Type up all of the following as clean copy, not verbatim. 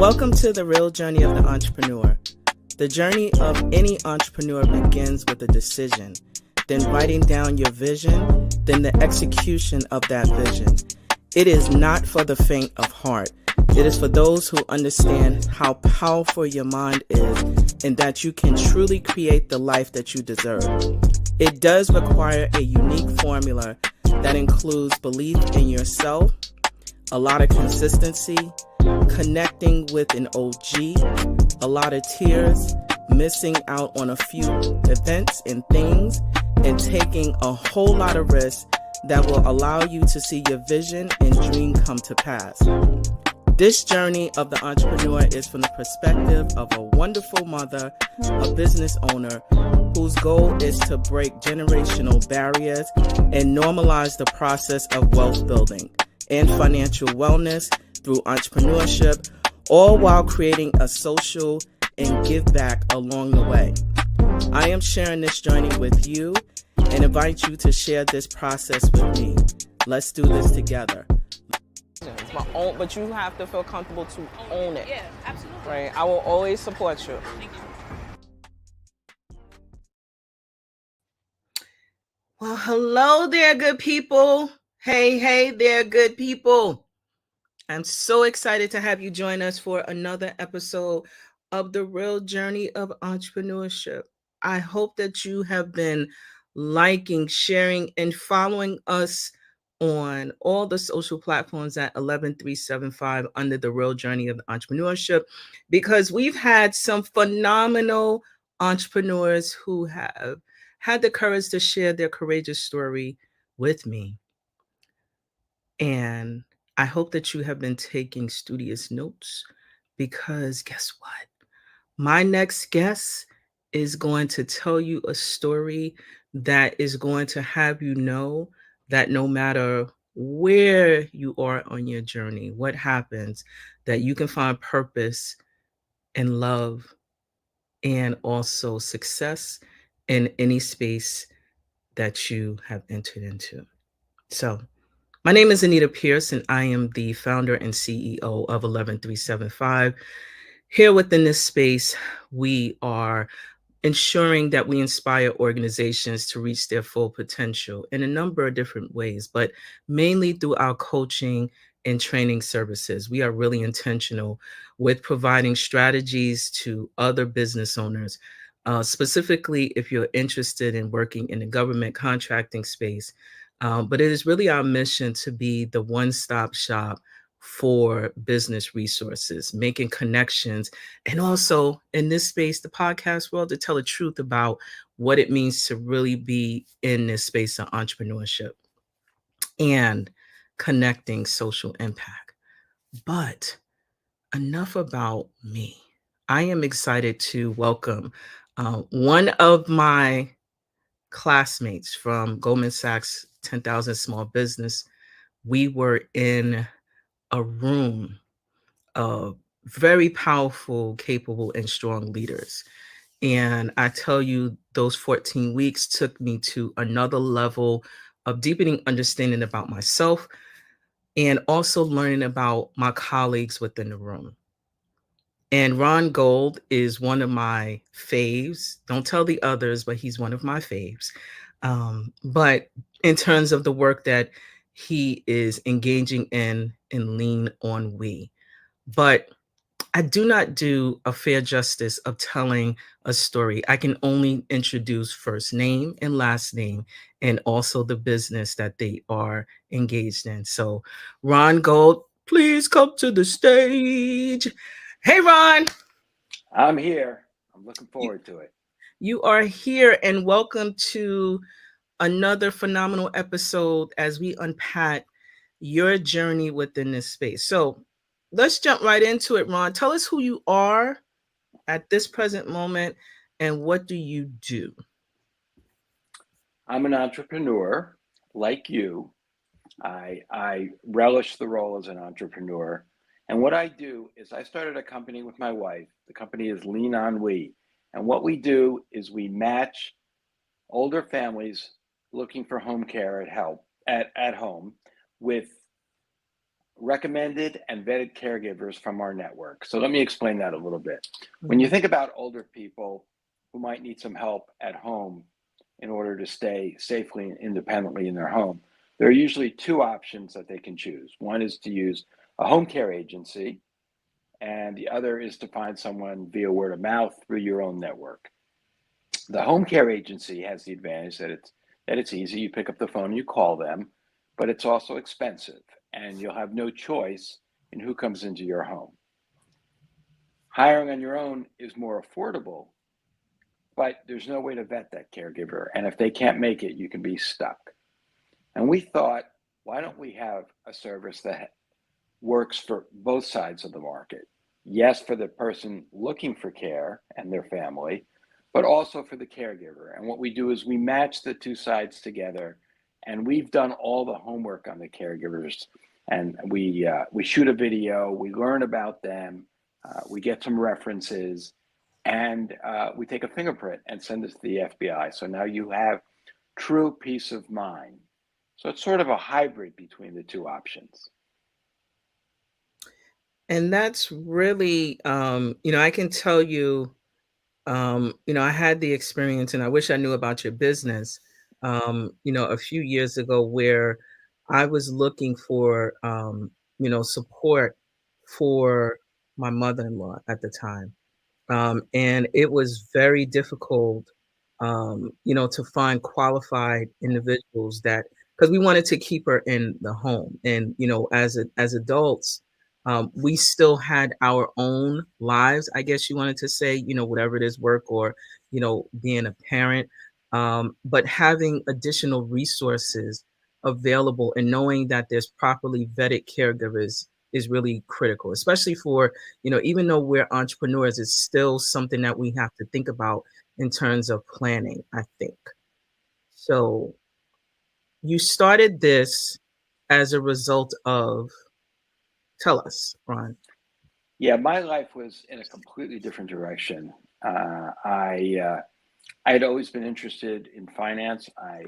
Welcome to the real journey of the entrepreneur. The journey of any entrepreneur begins with a decision, then writing down your vision, then the execution of that vision. It is not for the faint of heart. It is for those who understand how powerful your mind is and that you can truly create the life that you deserve. It does require a unique formula that includes belief in yourself, a lot of consistency, connecting with an OG, a lot of tears, missing out on a few events and things, and taking a whole lot of risks that will allow you to see your vision and dream come to pass. This journey of the entrepreneur is from the perspective of a wonderful mother, a business owner, whose goal is to break generational barriers and normalize the process of wealth building and financial wellness through entrepreneurship, all while creating a social and give back along the way. I am sharing this journey with you and invite you to share this process with me. Let's do this together. It's my own, but you have to feel comfortable to own it. Yeah, absolutely. Right? I will always support you. Thank you. Well, hello there, good people. Hey there, good people. I'm so excited to have you join us for another episode of The Real Journey of Entrepreneurship. I hope that you have been liking, sharing, and following us on all the social platforms at 11375 under The Real Journey of Entrepreneurship, because we've had some phenomenal entrepreneurs who have had the courage to share their courageous story with me. And I hope that you have been taking studious notes, because guess what? My next guest is going to tell you a story that is going to have you know that no matter where you are on your journey, what happens, that you can find purpose and love and also success in any space that you have entered into. So, my name is Anita Pierce, and I am the founder and CEO of 11375. Here within this space, we are ensuring that we inspire organizations to reach their full potential in a number of different ways, but mainly through our coaching and training services. We are really intentional with providing strategies to other business owners, specifically if you're interested in working in the government contracting space. But it is really our mission to be the one-stop shop for business resources, making connections, and also in this space, the podcast world, to tell the truth about what it means to really be in this space of entrepreneurship and connecting social impact. But enough about me. I am excited to welcome one of my classmates from Goldman Sachs 10,000 Small Business. We were in a room of very powerful, capable, and strong leaders. And I tell you, those 14 weeks took me to another level of deepening understanding about myself and also learning about my colleagues within the room. And Ron Gold is one of my faves. Don't tell the others, but he's one of my faves. But in terms of the work that he is engaging in LeanonWe. But I do not do a fair justice of telling a story. I can only introduce first name and last name and also the business that they are engaged in. So Ron Gold, please come to the stage. Hey, Ron. I'm here. I'm looking forward to it. You are here, and welcome to another phenomenal episode as we unpack your journey within this space. So let's jump right into it, Ron. Tell us who you are at this present moment and what do you do? I'm an entrepreneur like you. I relish the role as an entrepreneur. And what I do is I started a company with my wife. The company is LeanonWe. And what we do is we match older families looking for home care at home with recommended and vetted caregivers from our network. So let me explain that a little bit. When you Mhm. think about older people who might need some help at home in order to stay safely and independently in their home, there are usually two options that they can choose. One is to use a home care agency, and the other is to find someone via word of mouth through your own network. The home care agency has the advantage that it's easy. You pick up the phone, you call them, but it's also expensive, and you'll have no choice in who comes into your home. Hiring on your own is more affordable, but there's no way to vet that caregiver, and if they can't make it, you can be stuck. And we thought, why don't we have a service that works for both sides of the market? Yes, for the person looking for care and their family, but also for the caregiver. And what we do is we match the two sides together, and we've done all the homework on the caregivers. And we shoot a video, we learn about them, we get some references, and we take a fingerprint and send it to the FBI. So now you have true peace of mind. So it's sort of a hybrid between the two options. And that's really, I can tell you, I had the experience, and I wish I knew about your business, a few years ago where I was looking for, support for my mother-in-law at the time. And it was very difficult, to find qualified individuals that because we wanted to keep her in the home. And, as adults, we still had our own lives, I guess you wanted to say, whatever it is, work or, being a parent. But having additional resources available and knowing that there's properly vetted caregivers is really critical, especially for even though we're entrepreneurs, it's still something that we have to think about in terms of planning, I think. So you started this as a result of, tell us, Ron. Yeah, my life was in a completely different direction. I had always been interested in finance. I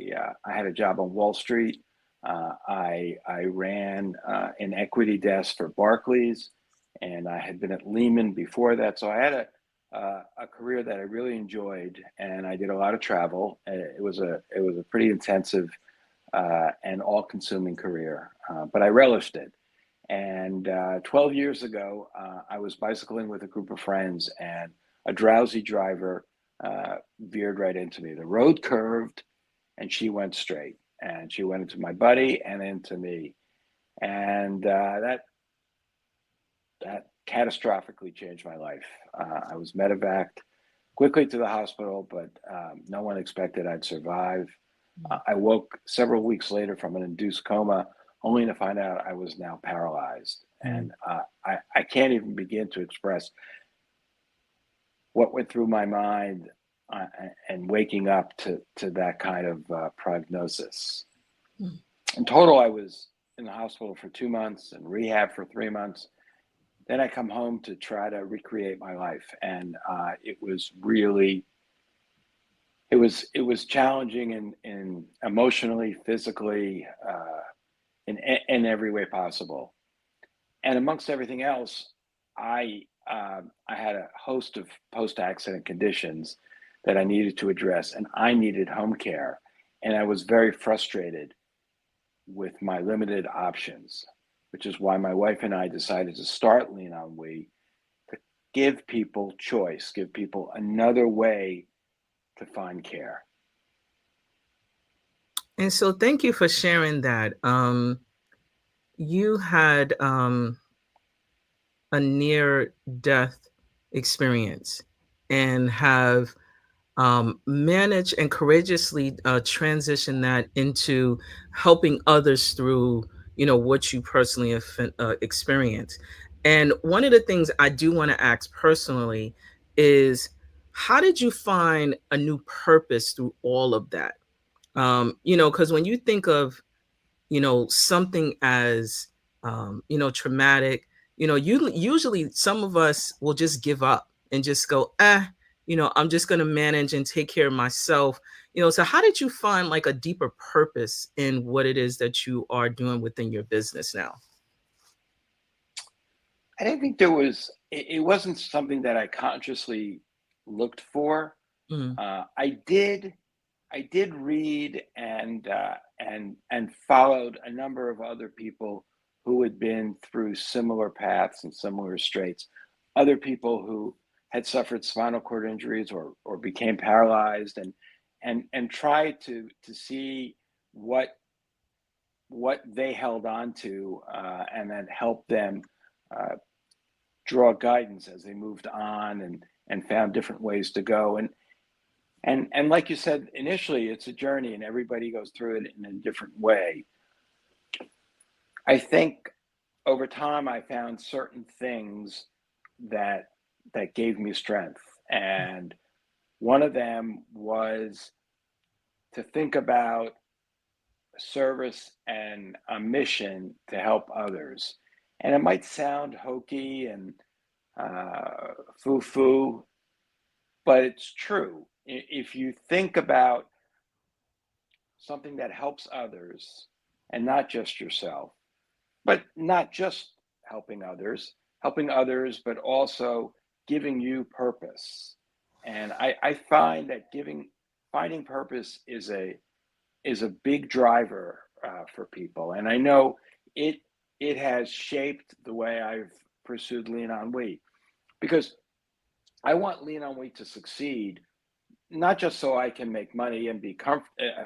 had a job on Wall Street. I ran an equity desk for Barclays, and I had been at Lehman before that. So I had a career that I really enjoyed, and I did a lot of travel. It was a pretty intensive and all-consuming career, but I relished it. And 12 years ago, I was bicycling with a group of friends, and a drowsy driver veered right into me. The road curved, and she went straight. And she went into my buddy and into me. And that catastrophically changed my life. I was medevaced quickly to the hospital, but no one expected I'd survive. I woke several weeks later from an induced coma, only to find out I was now paralyzed. Mm. And I can't even begin to express what went through my mind and waking up to that kind of prognosis. Mm. In total, I was in the hospital for 2 months and rehab for 3 months. Then I come home to try to recreate my life, and it was really it was challenging in emotionally, physically, in every way possible. And amongst everything else, I had a host of post-accident conditions that I needed to address, and I needed home care, and I was very frustrated with my limited options, which is why my wife and I decided to start LeanonWe to give people choice, give people another way to find care. And so thank you for sharing that. You had a near death experience and have manage and courageously transition that into helping others through what you personally have experienced. And one of the things I do want to ask personally is, how did you find a new purpose through all of that? Because when you think of something as traumatic, you usually some of us will just give up and just go, I'm just going to manage and take care of myself. So how did you find like a deeper purpose in what it is that you are doing within your business now? I didn't think there was. It wasn't something that I consciously looked for. Mm, I did. I did read and followed a number of other people who had been through similar paths and similar straits. Other people who had suffered spinal cord injuries or became paralyzed, and tried to see what they held on to, and then help them uh, draw guidance as they moved on and found different ways to go. And like you said, initially it's a journey and everybody goes through it in a different way. I think over time I found certain things that gave me strength. And one of them was to think about service and a mission to help others. And it might sound hokey and foo-foo, but it's true. If you think about something that helps others and not just yourself, but not just helping others, but also giving you purpose. And I find that finding purpose is a big driver for people. And I know it it has shaped the way I've pursued LeanonWe, because I want LeanonWe to succeed, not just so I can make money and be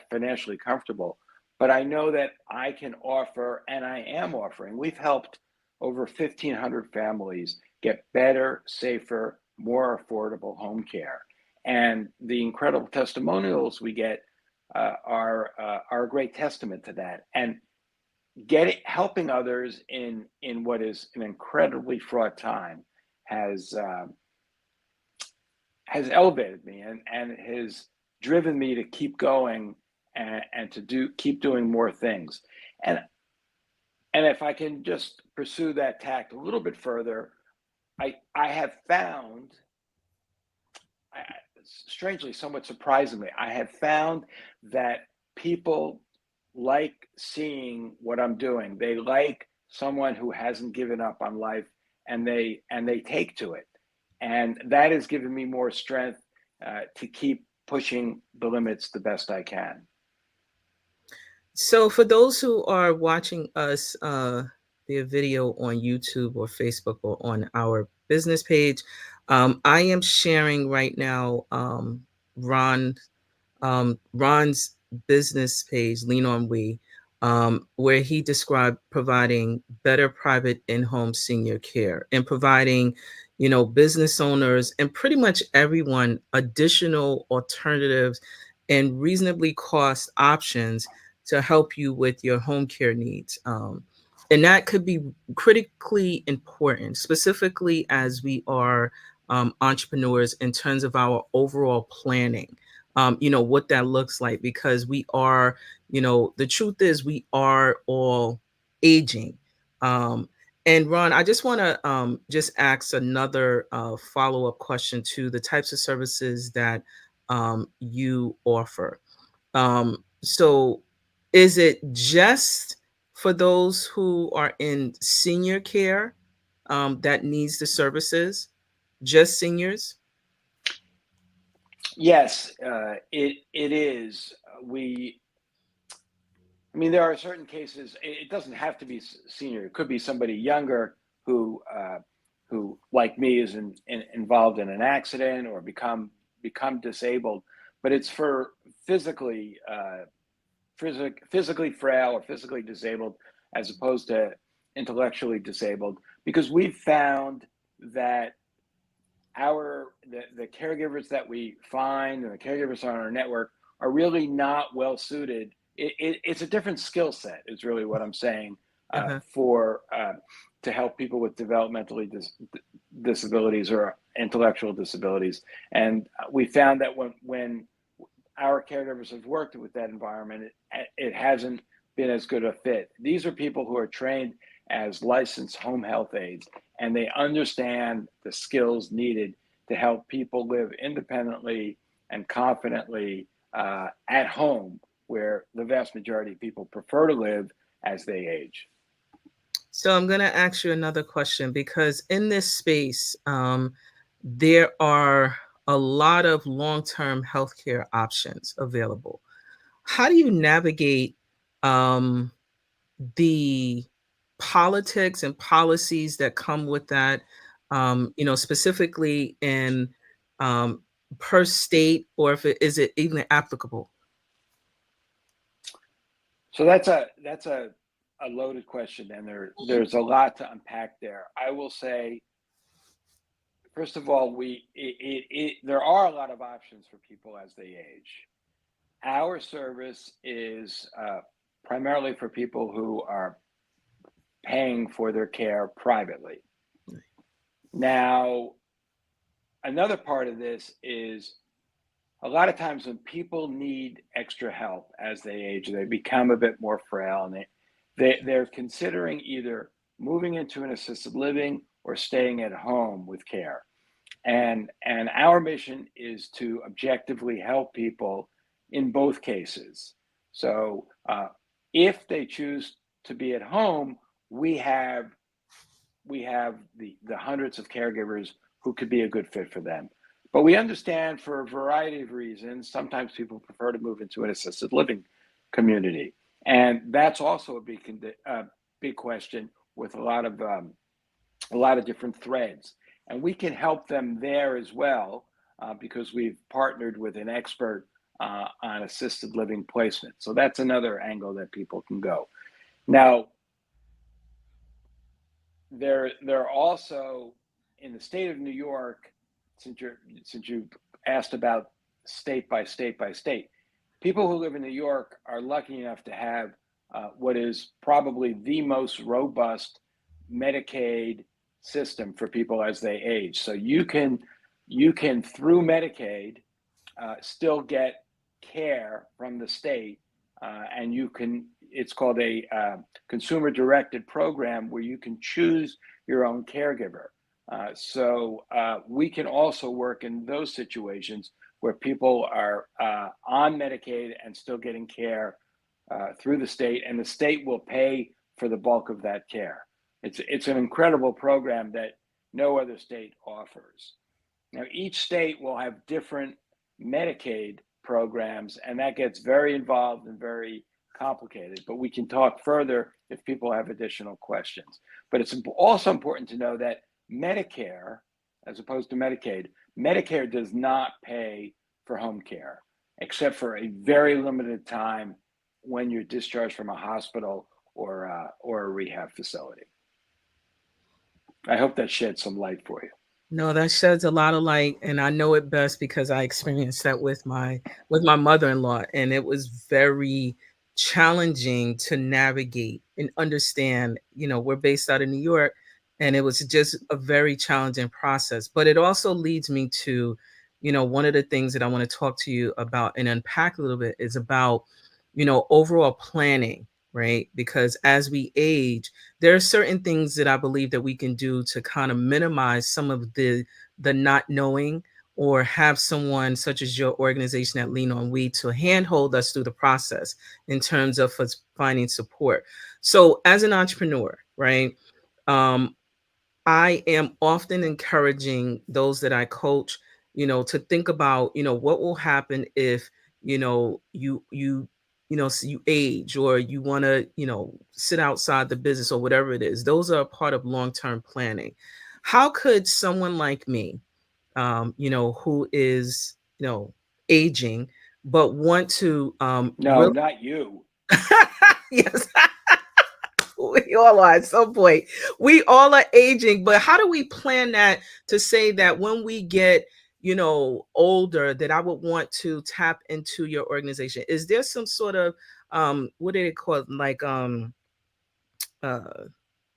financially comfortable, but I know that I can offer, and I am offering. We've helped over 1,500 families get better, safer, more affordable home care, and the incredible testimonials we get are a great testament to that. And helping others in what is an incredibly fraught time has has elevated me and has driven me to keep going and to keep doing more things. And and if I can just pursue that tact a little bit further, I have found, strangely, somewhat surprisingly, I have found that people like seeing what I'm doing. They like someone who hasn't given up on life, and they take to it, and that has given me more strength to keep pushing the limits the best I can. So, for those who are watching us via video on YouTube or Facebook or on our business page, I am sharing right now Ron Ron's business page, Lean On We, where he described providing better private in-home senior care and providing, business owners and pretty much everyone additional alternatives and reasonably cost options to help you with your home care needs. And that could be critically important, specifically as we are entrepreneurs in terms of our overall planning, what that looks like, because we are, the truth is we are all aging. Um, and Ron, I just want to just ask another follow-up question to the types of services that you offer. So is it just for those who are in senior care that needs the services, just seniors? Yes, it is. I mean, there are certain cases. It doesn't have to be senior. It could be somebody younger who, like me, is involved in an accident or become disabled. But it's for physically frail or physically disabled, as opposed to intellectually disabled, because we've found that the caregivers that we find and the caregivers on our network are really not well suited. It's a different skill set, is really what I'm saying, Uh-huh. for to help people with developmentally disabilities or intellectual disabilities. And we found that when our caregivers have worked with that environment, it hasn't been as good a fit. These are people who are trained as licensed home health aides, and they understand the skills needed to help people live independently and confidently at home, where the vast majority of people prefer to live as they age. So I'm going to ask you another question because in this space, there are a lot of long-term healthcare options available. How do you navigate um, the politics and policies that come with that? Specifically in um, per state, or if it is it even applicable? So that's a loaded question, and there's a lot to unpack there. I will say, first of all, there are a lot of options for people as they age. Our service is primarily for people who are paying for their care privately. Now, another part of this is a lot of times when people need extra help as they age, they become a bit more frail, and they're considering either moving into an assisted living or staying at home with care. And our mission is to objectively help people in both cases. So if they choose to be at home, we have the hundreds of caregivers who could be a good fit for them. But we understand for a variety of reasons, sometimes people prefer to move into an assisted living community. And that's also a big question with a lot of different threads. And we can help them there as well because we've partnered with an expert on assisted living placement. So that's another angle that people can go. Now, there are also in the state of New York, since you asked about state by state by state, people who live in New York are lucky enough to have what is probably the most robust Medicaid system for people as they age. So you can through Medicaid still get care from the state, and it's called a consumer directed program where you can choose your own caregiver. So we can also work in those situations where people are on Medicaid and still getting care through the state, and the state will pay for the bulk of that care. It's an incredible program that no other state offers. Now, each state will have different Medicaid programs, and that gets very involved and very complicated. But we can talk further if people have additional questions. But it's also important to know that Medicare, as opposed to Medicaid, Medicare does not pay for home care, except for a very limited time when you're discharged from a hospital or a rehab facility. I hope that shed some light for you. No, that sheds a lot of light, and I know it best because I experienced that with my mother-in-law, and it was very challenging to navigate and understand. We're based out of New York, and it was just a very challenging process. But it also leads me to, one of the things that I want to talk to you about and unpack a little bit is about, overall planning, right? Because as we age, there are certain things that I believe that we can do to kind of minimize some of the not knowing, or have someone such as your organization at LeanonWe to handhold us through the process in terms of us finding support. So as an entrepreneur, right? Um, I am often encouraging those that I coach, to think about, what will happen if, you age, or you want to, sit outside the business, or whatever it is. Those are a part of long-term planning. How could someone like me, who is, aging, but want to No, really, not you. yes, we all are at some point. We all are aging, but how do we plan that to say that when we get, older, that I would want to tap into your organization? Is there some sort of what do they call it? Like uh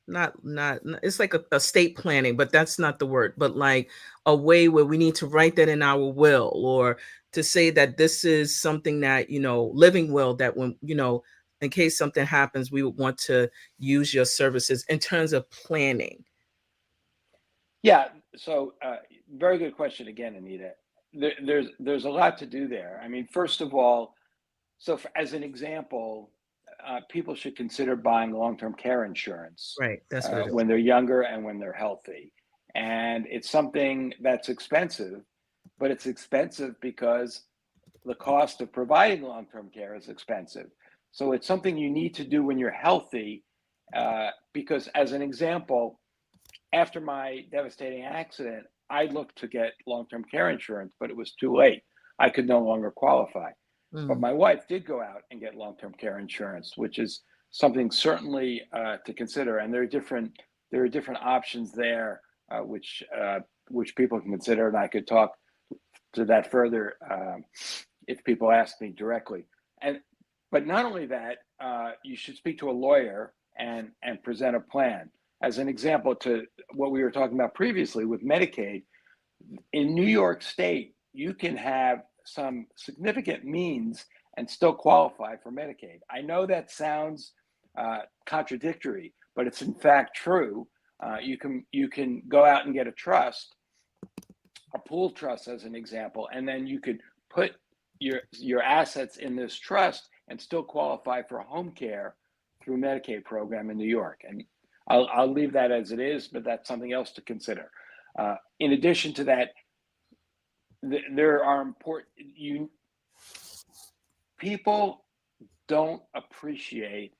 it's like a estate planning, but that's not the word, but like a way where we need to write that in our will, or to say that this is something that, living will, that when, in case something happens, we would want to use your services in terms of planning. Yeah. So very good question again, Anita. There's a lot to do there. I mean, first of all, as an example, people should consider buying long-term care insurance Right. That's what it is. when they're younger and when they're healthy. And it's something that's expensive, but it's expensive because the cost of providing long-term care is expensive. So it's something you need to do when you're healthy, because as an example, after my devastating accident, I looked to get long-term care insurance, but it was too late. I could no longer qualify. But Mm. my wife did go out and get long-term care insurance, which is something certainly to consider. And there are different options there, which people can consider, and I could talk to that further if people ask me directly. But not only that, you should speak to a lawyer and present a plan. As an example to what we were talking about previously with Medicaid, in New York State, you can have some significant means and still qualify for Medicaid. I know that sounds contradictory, but it's in fact true. You can go out and get a trust, a pool trust as an example, and then you could put your assets in this trust and still qualify for home care through Medicaid program in New York. And I'll leave that as it is, but that's something else to consider. In addition to that, there are people don't appreciate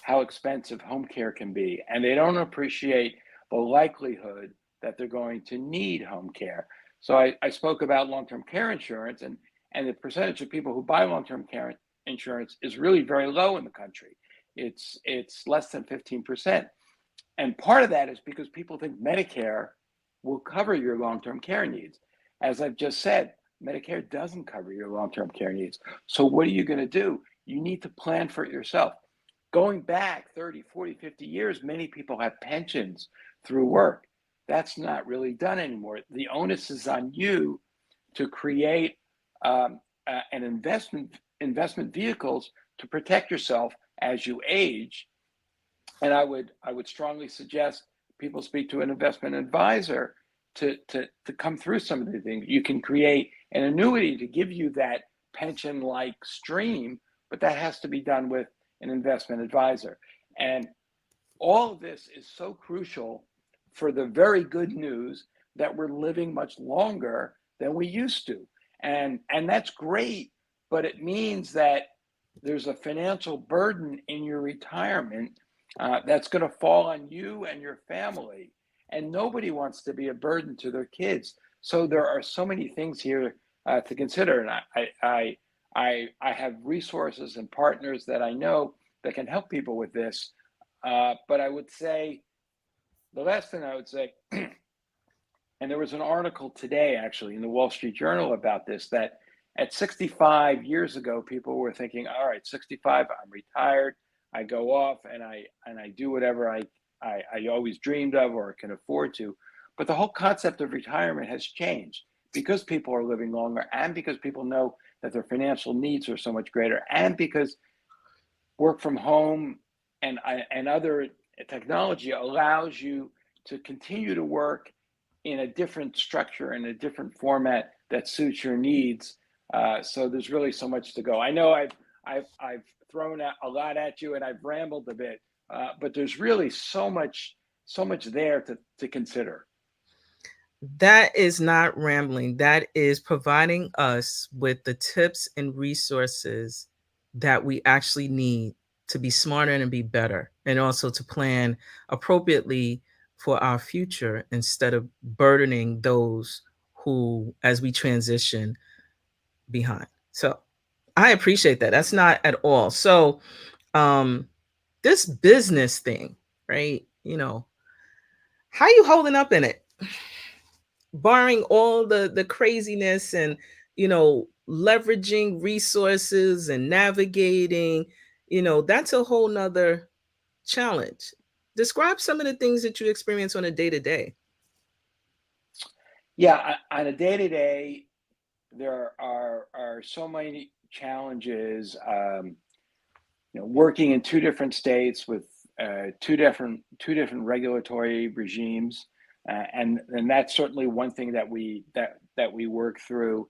how expensive home care can be, and they don't appreciate the likelihood that they're going to need home care. So I spoke about long-term care insurance, and the percentage of people who buy long-term care insurance is really very low in the country. It's less than 15%. And part of that is because people think Medicare will cover your long-term care needs. As I've just said, Medicare doesn't cover your long-term care needs. So what are you going to do? You need to plan for it yourself. Going back 30, 40, 50 years, many people have pensions through work. That's not really done anymore. The onus is on you to create an investment vehicles to protect yourself as you age. And I would strongly suggest people speak to an investment advisor to come through some of the things. You can create an annuity to give you that pension-like stream, but that has to be done with an investment advisor. And all of this is so crucial for the very good news that we're living much longer than we used to. And that's great, but it means that there's a financial burden in your retirement that's going to fall on you and your family. And nobody wants to be a burden to their kids. So there are so many things here to consider. And I have resources and partners that I know that can help people with this. But I would say, the last thing I would say, and there was an article today actually in the Wall Street Journal about this, that at 65 years ago, people were thinking, all right, 65, I'm retired, I go off and I do whatever I always dreamed of or can afford to. But the whole concept of retirement has changed because people are living longer, and because people know that their financial needs are so much greater, and because work from home and other technology allows you to continue to work in a different structure, in a different format that suits your needs. So there's really so much to go. I know I've thrown a lot at you and I've rambled a bit, but there's really so much there to consider. That is not rambling. That is providing us with the tips and resources that we actually need to be smarter and be better, and also to plan appropriately for our future instead of burdening those who, as we transition, behind. So I appreciate that. That's not at all. So, um, this business thing, right? How you holding up in it? Barring all the craziness and leveraging resources and navigating, that's a whole nother challenge. Describe some of the things that you experience on a day-to-day. Yeah, on a day-to-day, there are so many challenges. Working in two different states with two different regulatory regimes, and that's certainly one thing that we work through.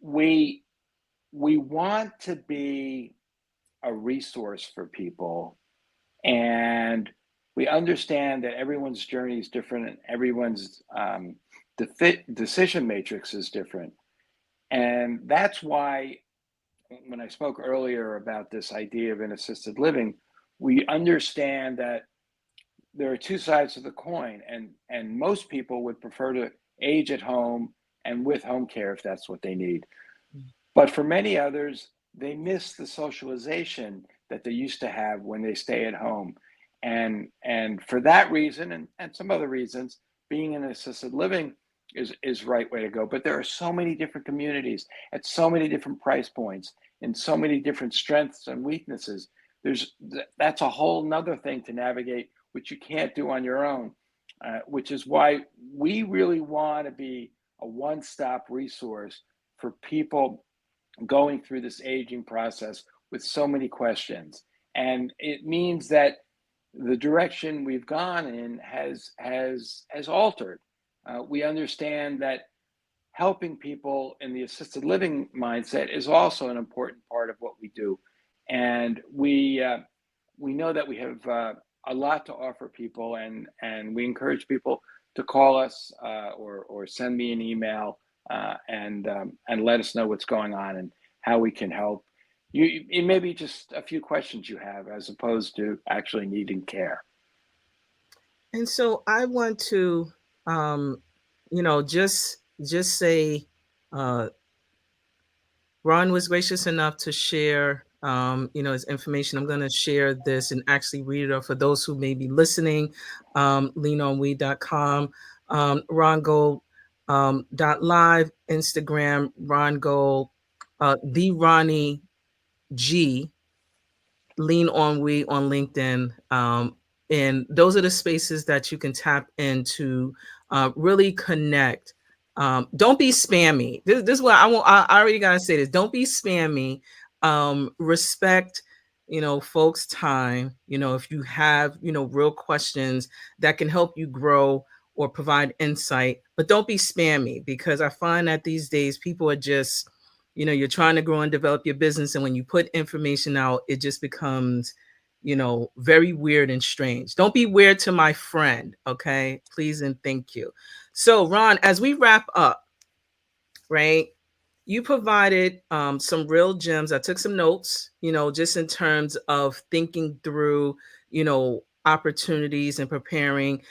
We want to be a resource for people, and we understand that everyone's journey is different and everyone's decision matrix is different. And that's why when I spoke earlier about this idea of an assisted living, we understand that there are two sides of the coin, and most people would prefer to age at home and with home care if that's what they need. But for many others, they miss the socialization that they used to have when they stay at home. And for that reason, and some other reasons, being in assisted living is the right way to go. But there are so many different communities at so many different price points and so many different strengths and weaknesses. That's a whole nother thing to navigate, which you can't do on your own, which is why we really want to be a one-stop resource for people going through this aging process with so many questions. And it means that the direction we've gone in has altered. We understand that helping people in the assisted living mindset is also an important part of what we do, and we know that we have a lot to offer people, and we encourage people to call us or send me an email and let us know what's going on and how we can help. It may be just a few questions you have as opposed to actually needing care. And so I want to, um, just say, uh, Ron was gracious enough to share, his information. I'm going to share this and actually read it out for those who may be listening. LeanonWe.com, Ron Gold .live, Instagram, Ron Gold, the Ronnie G, LeanonWe on LinkedIn. And those are the spaces that you can tap into, really connect. Don't be spammy. This is what I want. I already gotta say this. Don't be spammy. Respect, folks' time. If you have, real questions that can help you grow or provide insight, but don't be spammy, because I find that these days people are just, you're trying to grow and develop your business, and when you put information out, it just becomes, very weird and strange. Don't be weird to my friend, okay? Please and thank you. So, Ron, as we wrap up, right? You provided some real gems. I took some notes, just in terms of thinking through, opportunities and preparing,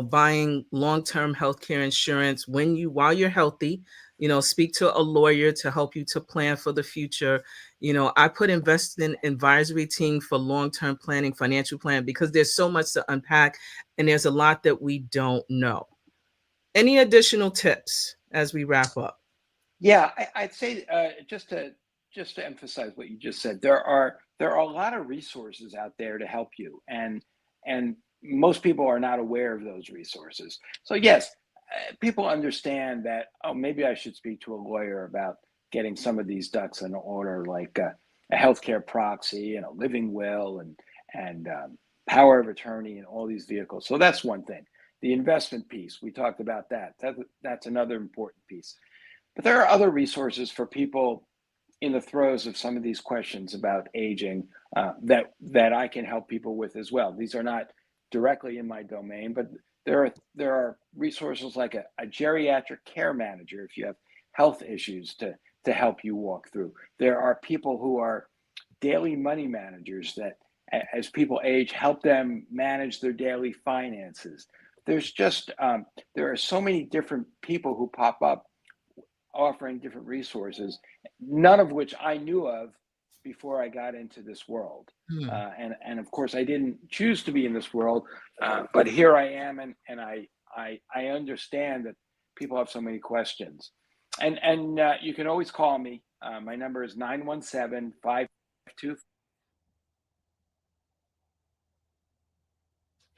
buying long-term healthcare insurance while you're healthy. Speak to a lawyer to help you to plan for the future. I put investment advisory team for long-term planning, financial plan, because there's so much to unpack and there's a lot that we don't know. Any additional tips as we wrap up? Yeah, I'd say just to emphasize what you just said, there are a lot of resources out there to help you, and most people are not aware of those resources. So yes, people understand that, oh, maybe I should speak to a lawyer about getting some of these ducks in order, like a healthcare proxy and a living will and power of attorney and all these vehicles. So that's one thing. The investment piece, we talked about that. That's another important piece. But there are other resources for people in the throes of some of these questions about aging that I can help people with as well. These are not directly in my domain, but there are resources like a geriatric care manager if you have health issues to help you walk through. There are people who are daily money managers that, as people age, help them manage their daily finances. There's just there are so many different people who pop up offering different resources, none of which I knew of before I got into this world. Hmm. And of course, I didn't choose to be in this world, but here I am, and I understand that people have so many questions. And you can always call me. My number is 917-522.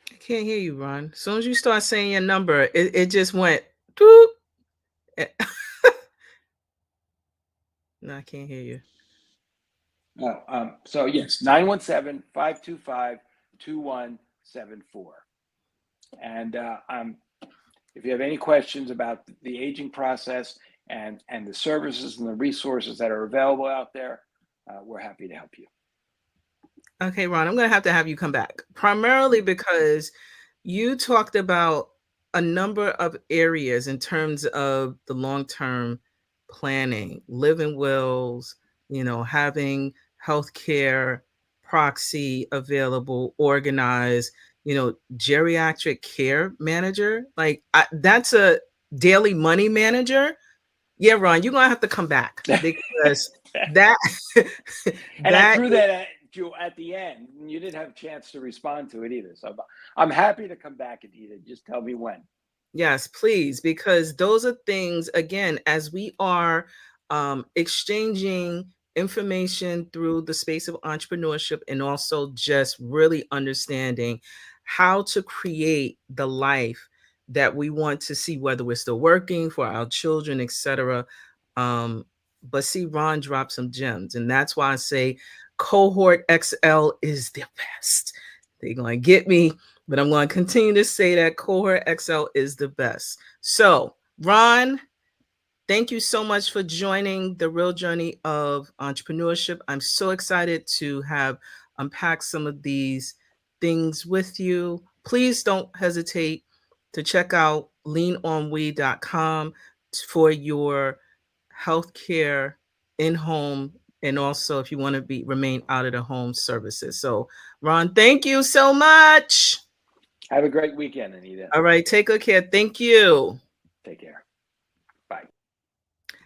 I can't hear you, Ron. As soon as you start saying your number, it just went doop. Eh, no, I can't hear you. So yes, 917-525-2174. And if you have any questions about the aging process and the services and the resources that are available out there, we're happy to help you. Okay, Ron, I'm going to have you come back, primarily because you talked about a number of areas in terms of the long-term planning, living wills, having healthcare proxy available, organized, geriatric care manager. Like that's a daily money manager. Yeah, Ron, you're gonna have to come back because that And I that threw that at you at the end. You didn't have a chance to respond to it either. So I'm happy to come back, Anita. Just tell me when. Yes, please, because those are things, again, as we are exchanging information through the space of entrepreneurship and also just really understanding how to create the life that we want to see, whether we're still working for our children, etc. Um, but see, Ron dropped some gems, and that's why I say Cohort XL is the best. They're going to get me, but I'm going to continue to say that Cohort XL is the best. So, Ron, thank you so much for joining the real journey of entrepreneurship. I'm so excited to have unpacked some of these things with you. Please don't hesitate to check out LeanonWe.com for your healthcare in home, and also if you want to be remain out of the home services. So, Ron, thank you so much. Have a great weekend, Anita. All right, take good care. Thank you. Take care. Bye.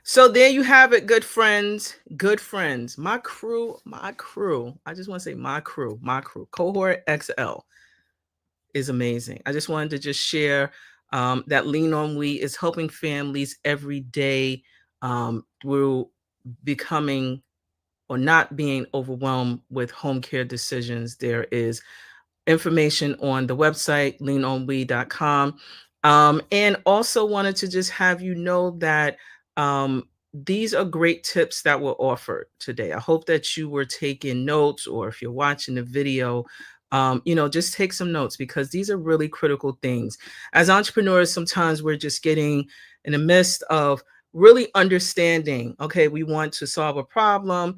So there you have it, good friends. Good friends. My crew, my crew. I just want to say my crew, my crew. Cohort XL is amazing. I just wanted to just share that Lean On We is helping families every day through becoming or not being overwhelmed with home care decisions. There is information on the website, leanonwe.com. And also wanted to just have you know that these are great tips that were offered today. I hope that you were taking notes, or if you're watching the video, just take some notes, because these are really critical things. As entrepreneurs, sometimes we're just getting in the midst of really understanding, okay, we want to solve a problem,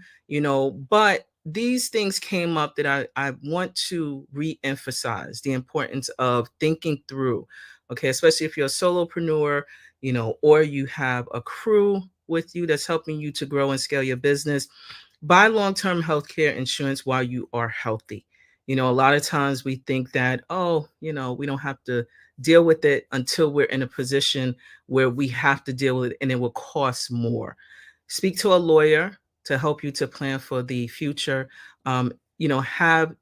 but these things came up that I want to re-emphasize the importance of thinking through, okay, especially if you're a solopreneur, or you have a crew with you that's helping you to grow and scale your business. Buy long-term healthcare insurance while you are healthy. A lot of times we think that, oh, we don't have to deal with it until we're in a position where we have to deal with it and it will cost more. Speak to a lawyer to help you to plan for the future. Have,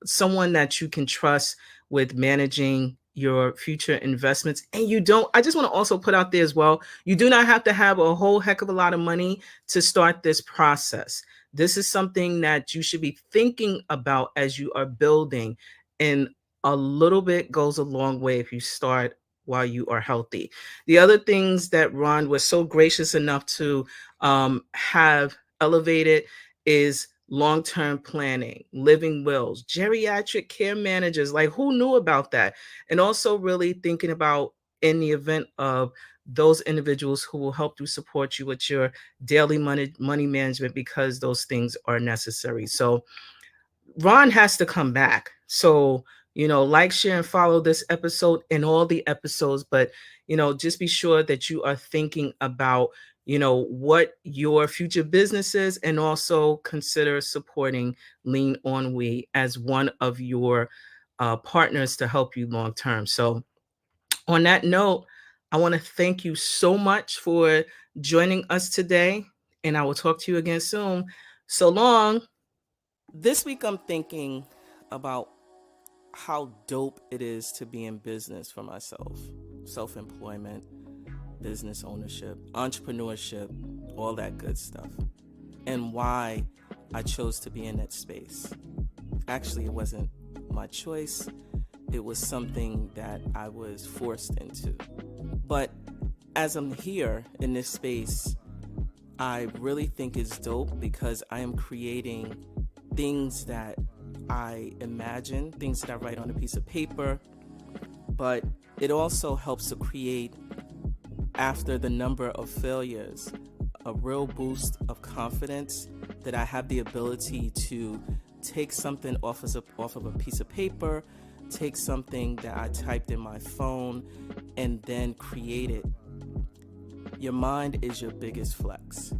someone that you can trust with managing your future investments. And I just want to also put out there as well, you do not have to have a whole heck of a lot of money to start this process. This is something that you should be thinking about as you are building. And a little bit goes a long way if you start while you are healthy. The other things that Ron was so gracious enough to have elevated is long-term planning, living wills, geriatric care managers. Like, who knew about that? And also really thinking about, in the event of those individuals who will help to support you with your daily money management, because those things are necessary. So Ron has to come back. So, like, share, and follow this episode and all the episodes. But, just be sure that you are thinking about, what your future business is, and also consider supporting Lean On We as one of your partners to help you long term. So, on that note, I want to thank you so much for joining us today. And I will talk to you again soon. So long. This week, I'm thinking about how dope it is to be in business for myself, self employment, business ownership, entrepreneurship, all that good stuff, and why I chose to be in that space. Actually, it wasn't my choice, it was something that I was forced into. But as I'm here in this space, I really think it's dope because I am creating things that I imagine, things that I write on a piece of paper, but it also helps to create, after the number of failures, a real boost of confidence that I have the ability to take something off of a piece of paper, take something that I typed in my phone, and then create it. Your mind is your biggest flex.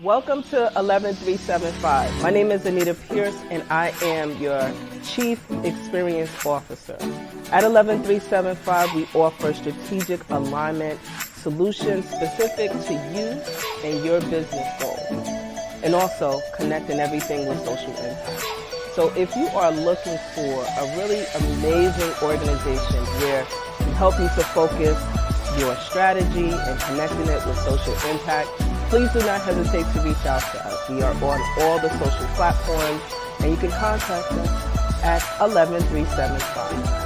Welcome to 11375. My name is Anita Pierce, and I am your Chief Experience Officer. At 11375, we offer strategic alignment solutions specific to you and your business goals, and also connecting everything with social impact. So if you are looking for a really amazing organization where we help you to focus your strategy and connecting it with social impact, please do not hesitate to reach out to us. We are on all the social platforms, and you can contact us at 11375.